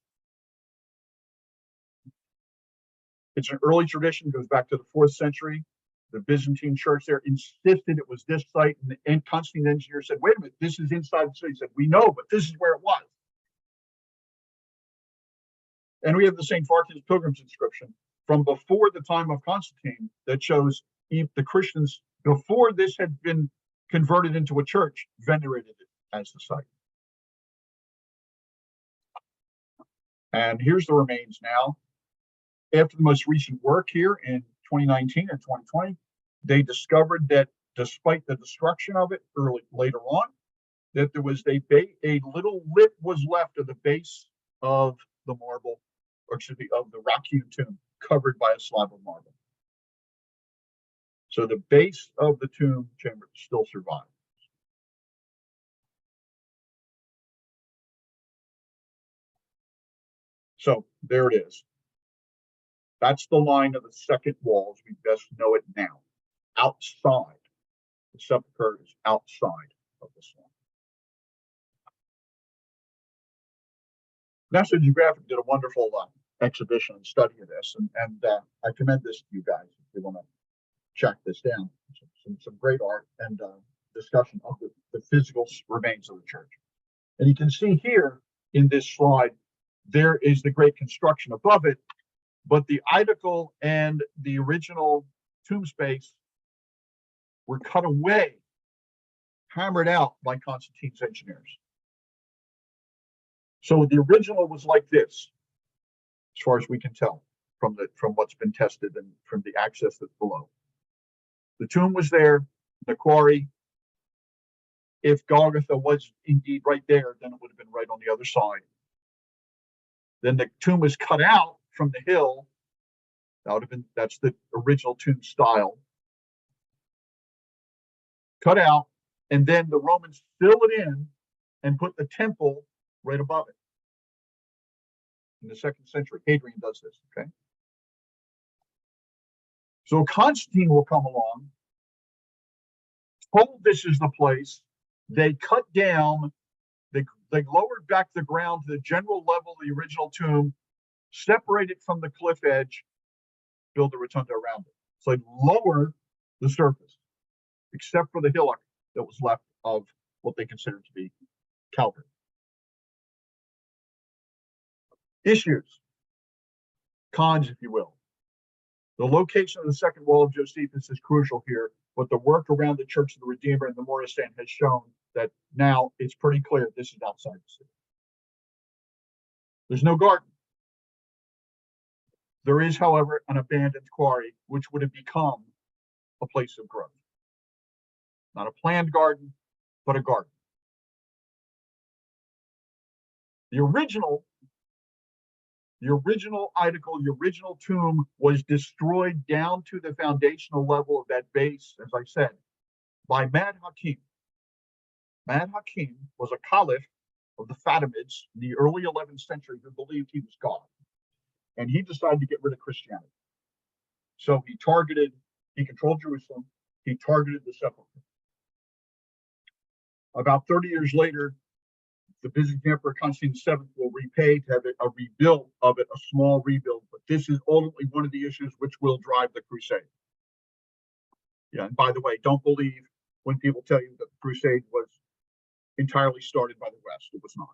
It's an early tradition, goes back to the 4th century. The Byzantine church there insisted it was this site, and Constantine engineer said, wait a minute, this is inside the city. He said, we know, but this is where it was. And we have the St. Farthin's Pilgrim's inscription from before the time of Constantine that shows the Christians, before this had been converted into a church, venerated it as the site. And here's the remains now. After the most recent work here in 2019 and 2020, they discovered that despite the destruction of it later on, that there was a little lip was left of the base of the marble, or excuse me, of the rock-hewn tomb, covered by a slab of marble. So the base of the tomb chamber still survives. So there it is. That's the line of the second wall as we best know it now. Outside. The sepulchre is outside of this one. National Geographic did a wonderful exhibition and study of this, and I commend this to you guys if you want to check this down. Some great art and discussion of the physical remains of the church. And you can see here in this slide, there is the great construction above it, but the aedicle and the original tomb space were cut away, hammered out by Constantine's engineers. So the original was like this, as far as we can tell from what's been tested and from the access that's below. The tomb was there, the quarry. If Golgotha was indeed right there, then it would have been right on the other side. Then the tomb was cut out from the hill. That would have been, that's the original tomb style. Cut out, and then the Romans fill it in and put the temple right above it. In the 2nd century, Hadrian does this, okay? So Constantine will come along, told this is the place. They cut down, they lowered back the ground to the general level of the original tomb, separate it from the cliff edge, build a rotunda around it. So they lowered the surface, except for the hillock that was left of what they considered to be Calvary. Issues, cons, if you will. The location of the second wall of Josephus is crucial here, but the work around the Church of the Redeemer and the Moristan has shown that now it's pretty clear this is outside the city. There's no garden. There is, however, an abandoned quarry, which would have become a place of growth. Not a planned garden, but a garden. The original aedicle, the original tomb was destroyed down to the foundational level of that base, as I said, by Mad Hakim. Mad Hakim was a caliph of the Fatimids in the early 11th century who believed he was God. And he decided to get rid of Christianity. So he controlled Jerusalem, he targeted the sepulchre. About 30 years later, the Byzantine Emperor Constantine VII will repay to have a rebuild of it, a small rebuild. But this is ultimately one of the issues which will drive the crusade. Yeah, and by the way, don't believe when people tell you that the crusade was entirely started by the West. It was not.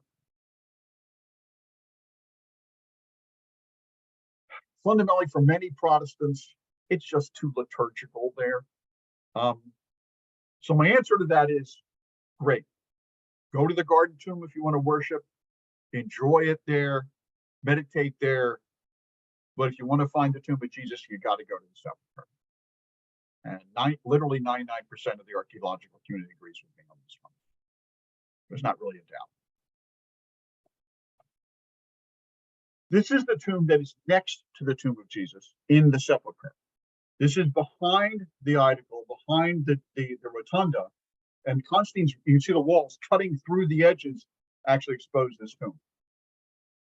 Fundamentally, for many Protestants, it's just too liturgical there. So my answer to that is great. Go to the Garden Tomb if you want to worship, enjoy it there, meditate there. But if you want to find the tomb of Jesus, you got to go to the sepulchre. And literally 99% of the archaeological community agrees with me on this one. There's not really a doubt. This is the tomb that is next to the tomb of Jesus in the sepulchre. This is behind the aedicle, behind the rotunda. And Constantine's, you can see the walls cutting through the edges actually expose this tomb.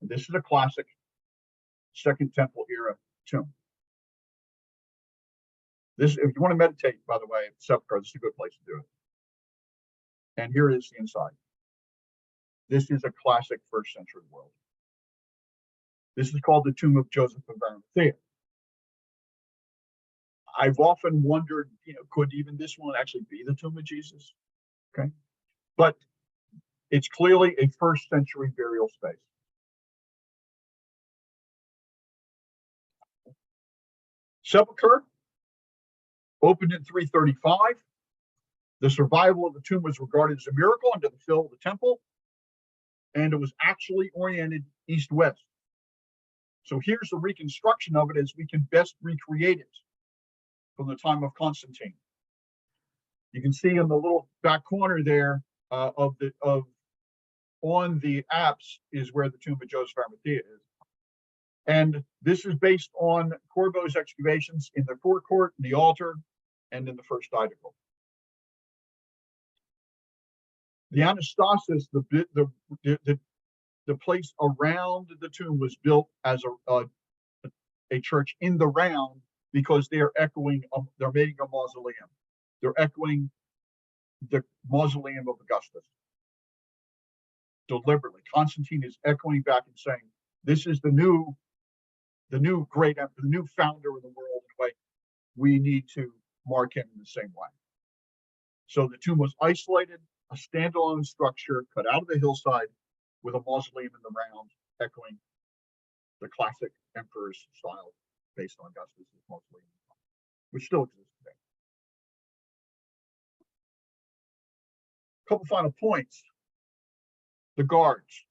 And this is a classic Second Temple era tomb. This, if you want to meditate, by the way, sepulchre, this is a good place to do it. And here is the inside. This is a classic 1st century world. This is called the tomb of Joseph of Arimathea. I've often wondered, could even this one actually be the tomb of Jesus? Okay, but it's clearly a first century burial space. Sepulchre opened in 335. The survival of the tomb was regarded as a miracle under the fill of the temple, and it was actually oriented east-west. So here's the reconstruction of it as we can best recreate it from the time of Constantine. You can see in the little back corner there on the apse is where the tomb of Joseph Arimathea is. And this is based on Corbeau's excavations in the forecourt, in the altar, and in the first diagonal. The anastasis, the place around the tomb, was built as a church in the round because they are echoing, they're making a mausoleum. They're echoing the mausoleum of Augustus. Deliberately, Constantine is echoing back and saying, this is the new great emperor, the new founder of the world. In a way, we need to mark him in the same way. So the tomb was isolated, a standalone structure cut out of the hillside with a mausoleum in the round, echoing the classic emperor's style based on Augustus' mausoleum, which still exists today. A couple final points. The guards.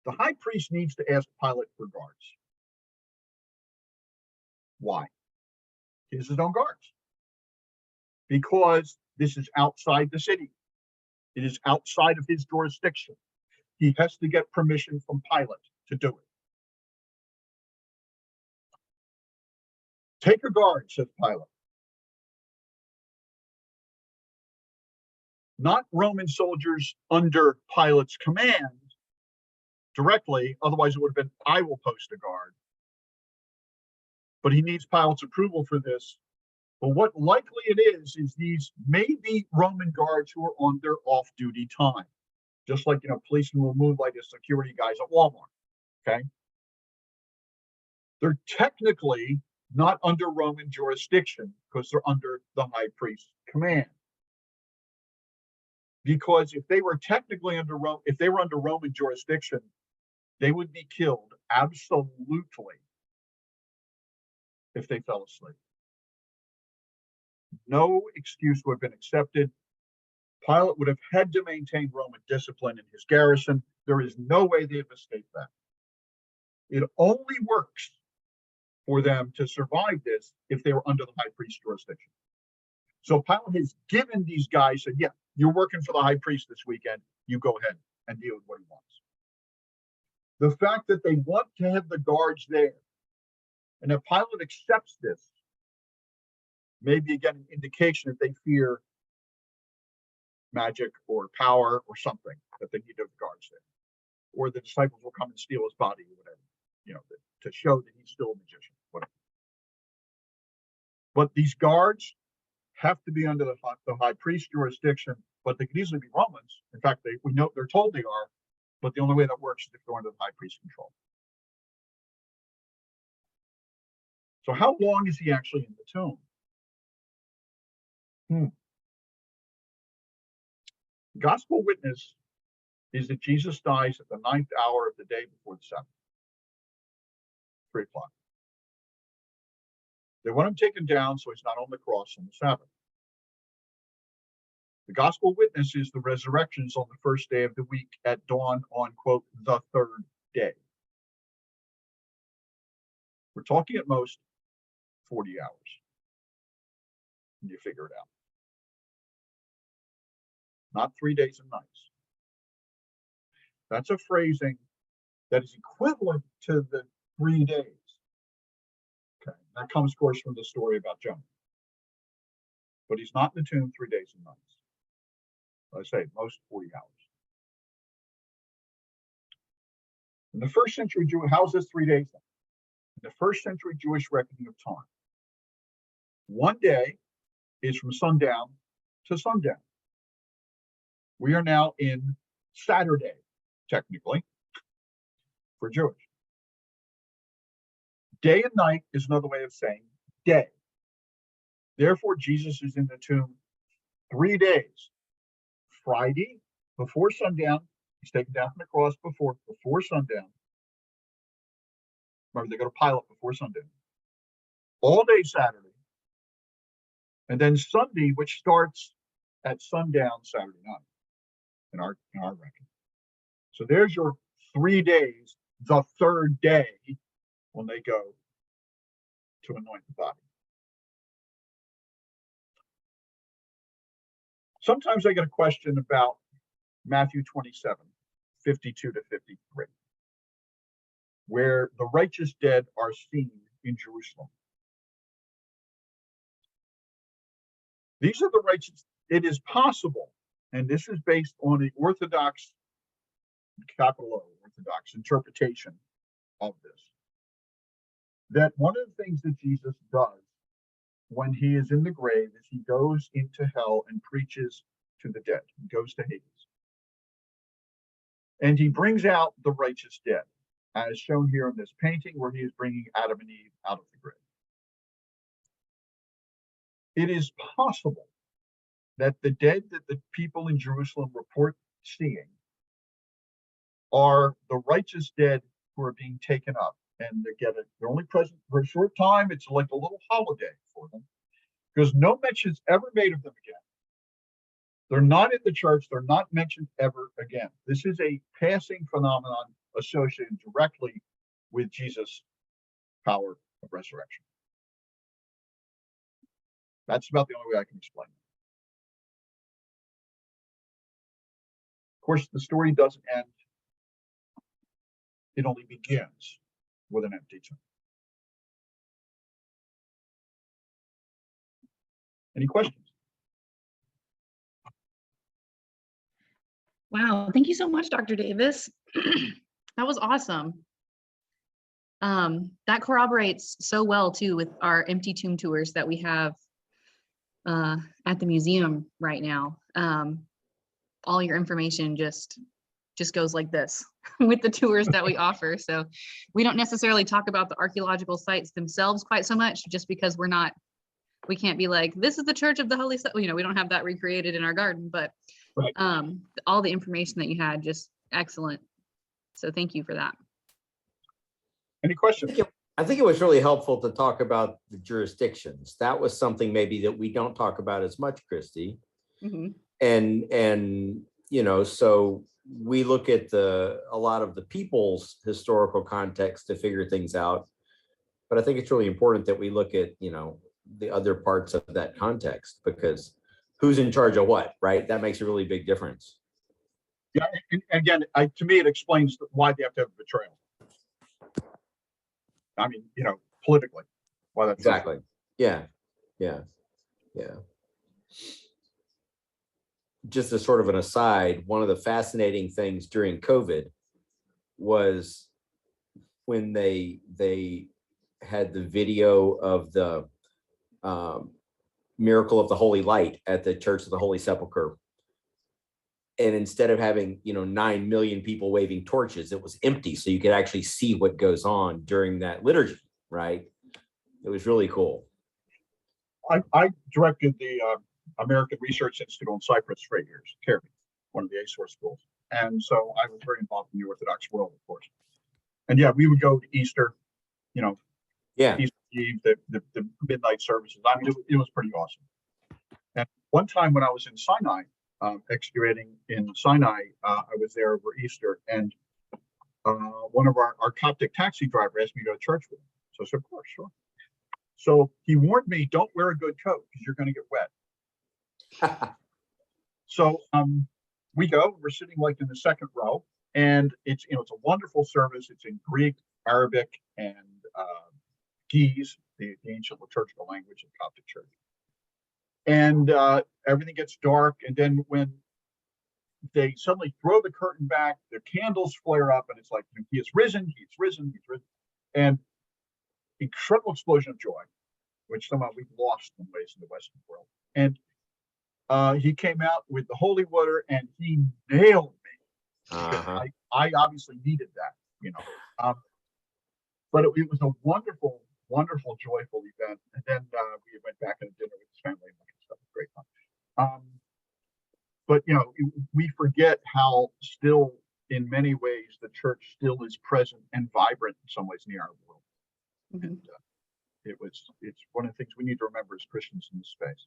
The high priest needs to ask Pilate for guards. Why? He has his own guards. Because this is outside the city. It is outside of his jurisdiction. He has to get permission from Pilate to do it. Take a guard, says Pilate. Not Roman soldiers under Pilate's command directly, otherwise it would have been, I will post a guard. But he needs Pilate's approval for this. But what likely it is these may be Roman guards who are on their off-duty time. Just like, policemen will moonlight as security guys at Walmart, okay? They're technically not under Roman jurisdiction because they're under the high priest's command. Because if they were technically under Roman jurisdiction, they would be killed absolutely if they fell asleep. No excuse would have been accepted. Pilate would have had to maintain Roman discipline in his garrison. There is no way they have escaped that. It only works for them to survive this if they were under the high priest's jurisdiction. So Pilate has given these guys, said, yeah, you're working for the high priest this weekend. You go ahead and deal with what he wants. The fact that they want to have the guards there, and if Pilate accepts this, maybe again an indication that they fear magic or power or something, that they need to have the guards there, or the disciples will come and steal his body or whatever, to show that he's still a magician, whatever. But these guards have to be under the high priest jurisdiction, but they could easily be Romans. In fact, we know they're told they are, but the only way that works is if they're under the high priest's control. So how long is he actually in the tomb? Gospel witness is that Jesus dies at the 9th hour of the day before the Sabbath, 3 o'clock. They want him taken down so he's not on the cross on the Sabbath. The gospel witness is the resurrections on the first day of the week at dawn on, quote, the 3rd day. We're talking at most 40 hours. And you figure it out. Not 3 days and nights. That's a phrasing that is equivalent to the 3 days. Okay, that comes, of course, from the story about Jonah. But he's not in the tomb 3 days and nights. I say most 40 hours. In the first century Jew, how's this 3 days then? In the first century Jewish reckoning of time, 1 day is from sundown to sundown. We are now in Saturday, technically, for Jewish. Day and night is another way of saying day. Therefore, Jesus is in the tomb 3 days. Friday, before sundown, he's taken down from the cross before sundown. Remember, they go to Pilate before sundown. All day Saturday. And then Sunday, which starts at sundown Saturday night in our record. So there's your 3 days, the third day when they go to anoint the body. Sometimes I get a question about Matthew 27, 52 to 53, where the righteous dead are seen in Jerusalem. These are the righteous. It is possible, and this is based on the Orthodox, capital O, Orthodox interpretation of this, that one of the things that Jesus does when he is in the grave is he goes into hell and preaches to the dead. He goes to Hades. And he brings out the righteous dead, as shown here in this painting where he is bringing Adam and Eve out of the grave. It is possible that the dead that the people in Jerusalem report seeing are the righteous dead who are being taken up, and they're only present for a short time. It's like a little holiday for them, because no mention's ever made of them again. They're not in the church. They're not mentioned ever again. This is a passing phenomenon associated directly with Jesus' power of resurrection. That's about the only way I can explain it. Of course, the story doesn't end. It only begins with an empty tomb. Any questions? Wow, thank you so much, Dr. Davis. That was awesome. That corroborates so well too with our empty tomb tours that we have at the museum right now. All your information just goes like this with the tours that we offer. So we don't necessarily talk about the archaeological sites themselves quite so much, just because we can't be like, this is the Church of the Holy Sepulchre. You know, we don't have that recreated in our garden, but Right. All the information that you had, just excellent. So thank you for that. Any questions? I think it was really helpful to talk about the jurisdictions. That was something maybe that we don't talk about as much, Christy. Mm-hmm. And you know, so we look at a lot of the people's historical context to figure things out. But I think it's really important that we look at, you know, the other parts of that context, because who's in charge of what, right? That makes a really big difference. Yeah, and again, to me, it explains why they have to have a betrayal. I mean, you know, politically, why that's exactly. Yeah. Just as sort of an aside, one of the fascinating things during COVID was when they had the video of the miracle of the Holy Light at the Church of the Holy Sepulchre. And instead of having, you know, 9 million people waving torches, it was empty. So you could actually see what goes on during that liturgy, right? It was really cool. I directed the American Research Institute on Cyprus for 8 years, Kerry, one of the ASOR schools. And so I was very involved in the Orthodox world, of course. And yeah, we would go to Easter, you know, Easter Eve, the midnight services. I mean, it was pretty awesome. And one time when I was in Sinai, excavating in Sinai, I was there over Easter, and one of our Coptic taxi driver asked me to go to church with him. So I said, of course, sure. So he warned me, don't wear a good coat because you're going to get wet. So we go, we're sitting like in the second row, and it's, you know, it's a wonderful service. It's in Greek, Arabic, and Ge'ez, the ancient liturgical language of Coptic Church. And everything gets dark, and then when they suddenly throw the curtain back, the candles flare up, and it's like, he is risen, he's risen, he's risen. And incredible explosion of joy, which somehow we've lost in ways in the Western world. And he came out with the holy water, and he nailed me. I obviously needed that, you know. but it was a wonderful, wonderful, joyful event. And then we went back and dinner with his family and that kind of stuff. Great fun. But we forget how still, in many ways, the church still is present and vibrant in some ways near our world. Mhm. And it's one of the things we need to remember as Christians in this space.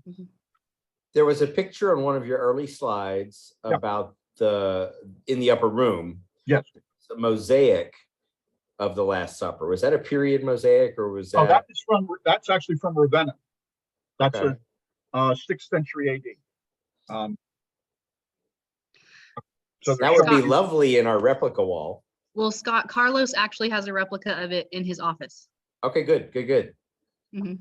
Mhm. There was a picture on one of your early slides Yeah. about in the upper room, Yes. the mosaic of the Last Supper. Was that a period mosaic, or was Oh, that? that's actually from Ravenna. That's Okay. a 6th century AD. So That would be Scott- lovely in our replica wall. Well, Scott, Carlos actually has a replica of it in his office. Okay, good. Mhm.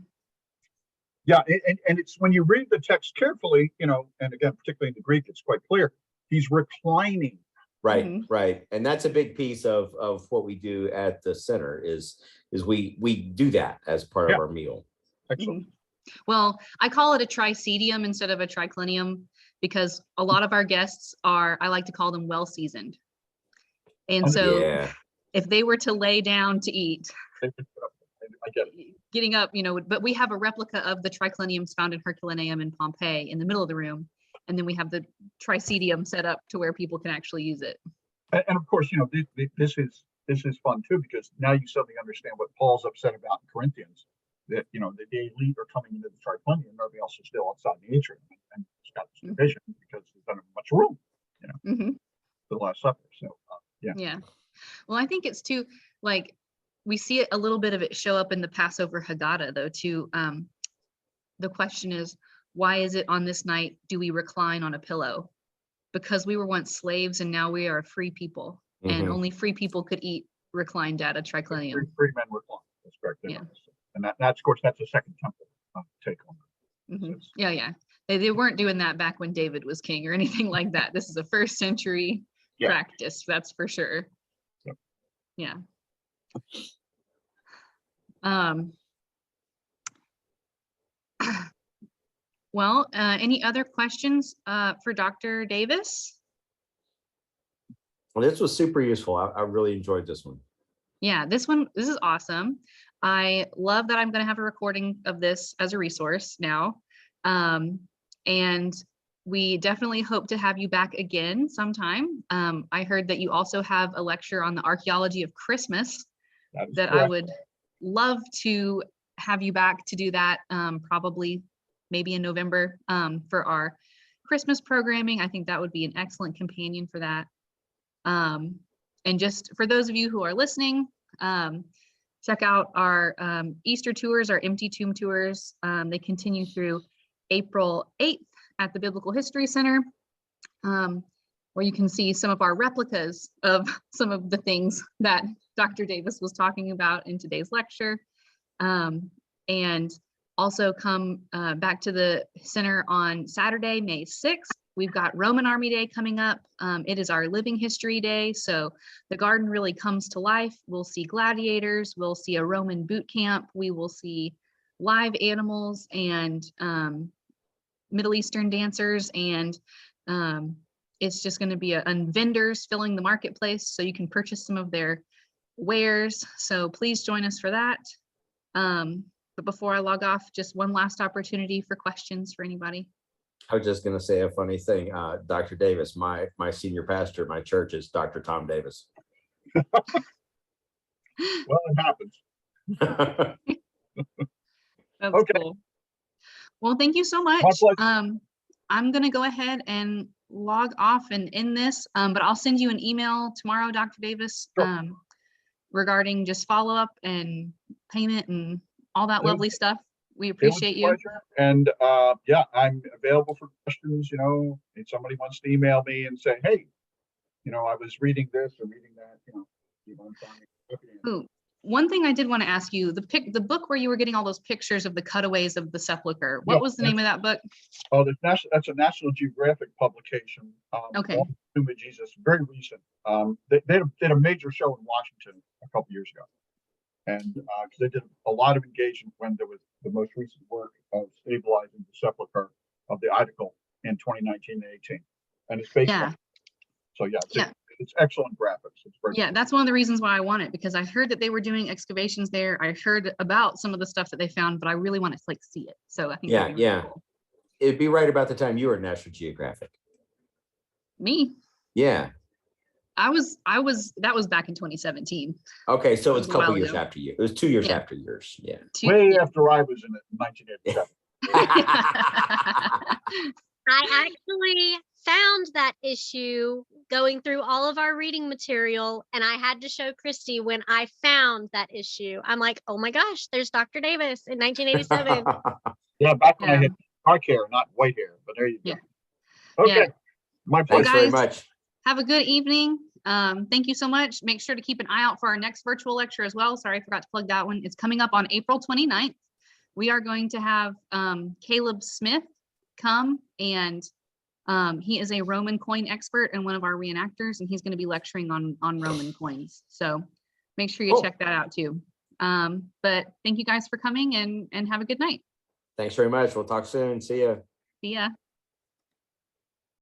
Yeah, and it's when you read the text carefully, and again, particularly in the Greek, it's quite clear. He's reclining. Right, Mhm. right. And that's a big piece of what we do at the center is we do that as part Yeah. of our meal. Excellent. Mhm. Well, I call it a tricedium instead of a triclinium because a lot of our guests I like to call them well seasoned. And so Yeah. if they were to lay down to eat, I get it. getting up, but we have a replica of the tricliniums found in Herculaneum in Pompeii in the middle of the room. And then we have the tricedium set up to where people can actually use it. And of course, this is fun too, because now you suddenly understand what Paul's upset about in Corinthians, that the elite are coming into the triclinium and everybody else is still outside the atrium, and it's got this division because there's not much room, Mhm. for the Last Supper. So Yeah. Well, I think it's too, like, we see it a little bit of it show up in the Passover Haggadah, though, too. The question is, why is it on this night do we recline on a pillow? Because we were once slaves and now we are free people, and Mhm. only free people could eat reclined at a triclinium. free men recline. That's correct. Yeah. And that's of course that's a Second Temple take on it. Mhm. Yeah. They weren't doing that back when David was king or anything like that. This is a 1st century Yeah. practice, that's for sure. Yep. Yeah. Well, any other questions for Dr. Davis? Well, this was super useful. I really enjoyed this one. Yeah, this is awesome. I love that I'm going to have a recording of this as a resource now. And we definitely hope to have you back again sometime. I heard that you also have a lecture on the archaeology of Christmas that I would love to have you back to do that, probably maybe in November for our Christmas programming. I think that would be an excellent companion for that. And just for those of you who are listening, check out our Easter tours, our empty tomb tours. They continue through April 8th at the Biblical History Center, where you can see some of our replicas of some of the things that Dr. Davis was talking about in today's lecture. And also come back to the center on Saturday, May 6th. We've got Roman Army Day coming up. It is our Living History Day, so the garden really comes to life. We'll see gladiators, we'll see a Roman boot camp, we will see live animals and Middle Eastern dancers, and it's just going to be vendors filling the marketplace so you can purchase some of their wares. So please join us for that. But before I log off, just one last opportunity for questions for anybody. I was just going to say a funny thing. Dr. Davis, my senior pastor at my church is Dr. Tom Davis. Well, it happens. That's Okay. cool. Well, thank you so much. My pleasure. I'm going to go ahead and log off and end this, but I'll send you an email tomorrow, Dr. Davis, Sure. regarding just follow up and payment and all that It was- lovely stuff. We It was a appreciate you. pleasure. And I'm available for questions. If somebody wants to email me and say, hey, I was reading this or reading that, I'm fine. Ooh, one thing I did want to ask you, the book where you were getting all those pictures of the cutaways of the sepulcher, what Yeah, was the name of that book? Oh, that's a National Geographic publication. Okay. On the Tomb of Jesus, very recent. They did a major show in Washington a couple years ago. And because they did a lot of engagement when there was the most recent work of stabilizing the sepulcher of the Idacal in 2019 and 18. And it's based Yeah. on. So yeah, Yeah. It's excellent graphics. It's very Yeah, that's one of the reasons why I want it, because I heard that they were doing excavations there. I heard about some of the stuff that they found, but I really want to like see it. So I think Yeah, that'd be really yeah. cool. It'd be right about the time you were at National Geographic. Me, Yeah. that was back in 2017. Okay, so That it's was a a couple while years ago. after you. It was 2 years Yeah. after yours. Yeah. way Yeah. after I was in it in 1987. I actually found that issue going through all of our reading material, and I had to show Christy when I found that issue. I'm like, oh my gosh, there's Dr. Davis in 1987. Yeah, back when I Yeah. had dark hair, not white hair, but there you go. Yeah. Okay, Yeah. my Well, Thanks pleasure. very guys, much. have a good evening. Thank you so much. Make sure to keep an eye out for our next virtual lecture as well. Sorry, I forgot to plug that one. It's coming up on April 29th. We are going to have Caleb Smith come, and he is a Roman coin expert and one of our reenactors, and he's going to be lecturing on Roman coins. So make sure you Cool. check that out too. But thank you guys for coming, and have a good night. Thanks very much. We'll talk soon. See ya. See ya.